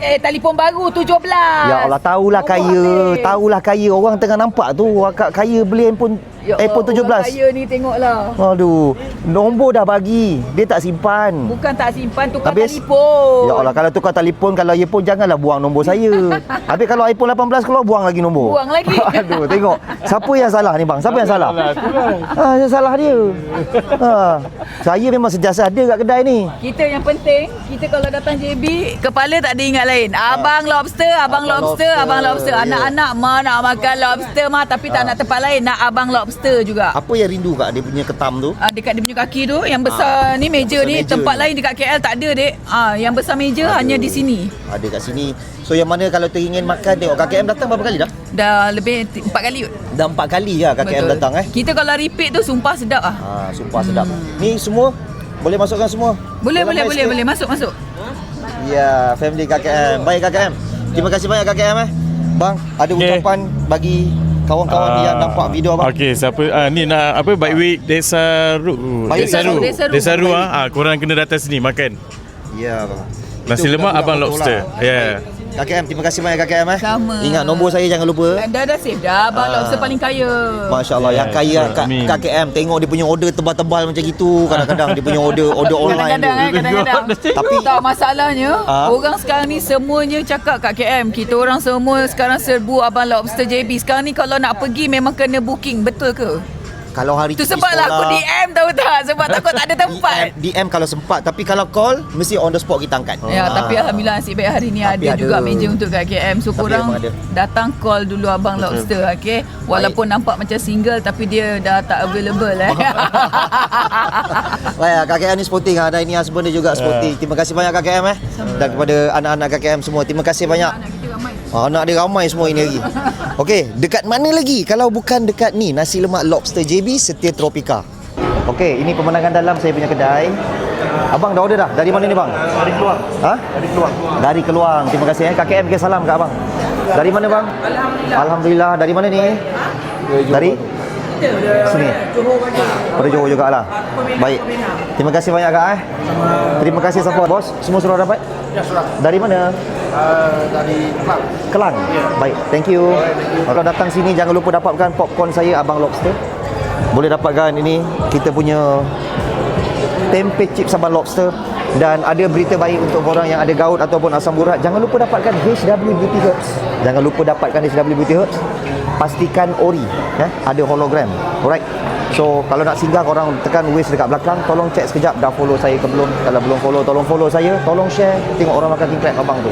Telefon baru 17. Ya Allah, tahulah kaya. Orang tengah nampak tu akak kaya beli handphone Ya iPhone 17. Allah, kaya ni tengoklah. Aduh, nombor dah bagi. Dia tak simpan. Bukan tak simpan, tukar Habis? telefon. Ya Allah, kalau tukar telefon, kalau ia pun janganlah buang nombor saya. Habis kalau iPhone 18 keluar, buang lagi nombor. Buang lagi. Aduh, tengok. Siapa yang salah ni bang? Siapa yang salah? Yang salah dia. Saya memang sentiasa ada kat kedai ni. Kita yang penting, kita kalau datang JB, kepala tak ada ingat lain. Abang lobster, abang lobster, abang lobster. Anak-anak nak makan lobster tapi tak nak tempat lain, nak abang lobster juga. Apa yang rindu kat dia punya ketam tu? Dekat dia punya kaki tu, yang besar ni meja ni, tempat lain dekat KL tak ada dek. Yang besar meja hanya di sini. Ada kat sini. So yang mana kalau teringin makan, tengok KKM datang berapa kali dah? Dah lebih 4 kali kot. Dah 4 kali lah KKM datang Kita kalau repeat tu sumpah sedap ah. Sumpah sedap. Ni semua boleh masukkan semua? Boleh masuk. Ya, family KKM. Baik KKM. Terima kasih banyak KKM Bang, ada ucapan bagi kawan-kawan yang nampak video abang. Okey, siapa ni nak apa Baik Week Desaru. Korang kena datang sini makan. Ya, bang. Nasi lemak abang lobster. Ya. KKM, terima kasih banyak KKM Sama. Ingat nombor saya jangan lupa. Dah save dah. Abang lobster paling kaya. Masya-Allah, yang kaya KKM. Tengok dia punya order tebal-tebal macam gitu. Kadang-kadang dia punya order online Kadang-kadang. Tapi tak masalahnya, orang sekarang ni semuanya cakap kat KM. Kita orang semua sekarang serbu abang lobster JB. Sekarang ni kalau nak pergi memang kena booking. Betul ke? kalau hari tu sebablah aku DM tahu tak, sebab takut tak ada tempat. DM kalau sempat, tapi kalau call mesti on the spot kita angkat. Ya, tapi alhamdulillah nasib baik hari ni ada juga meja untuk kat KM. So korang datang call dulu abang lobster, okey. Walaupun nampak macam single tapi dia dah tak available Baik, KKM ni sporting, ada ini husband dia juga sporting. Terima kasih banyak KKM dan kepada anak-anak KKM semua. Terima kasih banyak. Anak dia ramai semua ini lagi. Okey, dekat mana lagi kalau bukan dekat ni, nasi lemak lobster JB Setia Tropika. Okey, ini pemandangan dalam saya punya kedai. Abang dah order dah? Dari mana ni bang? Dari Keluang. Dari Keluang. Dari Keluang. Terima kasih KKM bagi salam kat abang. Dari mana bang? Alhamdulillah. Dari mana ni? Dari sini. Pada Johor jugalah. Baik. Terima kasih banyak kak Terima kasih support bos. Semua sudah dapat? Ya, sudah. Dari mana? Dari Kelang. Kelang. Ya. Baik, thank you. Kalau datang sini jangan lupa dapatkan popcorn saya Abang Lobster. Boleh dapatkan ini kita punya tempe chips Abang Lobster. Dan ada berita baik untuk orang yang ada gout ataupun asam urat. Jangan lupa dapatkan HW Beauty Herbs. Jangan lupa dapatkan HW Beauty Herbs. Pastikan ori, ada hologram. Alright. So kalau nak singgah, korang tekan Waze dekat belakang. Tolong check sekejap dah follow saya ke belum. Kalau belum follow, tolong follow saya. Tolong share. Tengok orang makan king crab abang tu.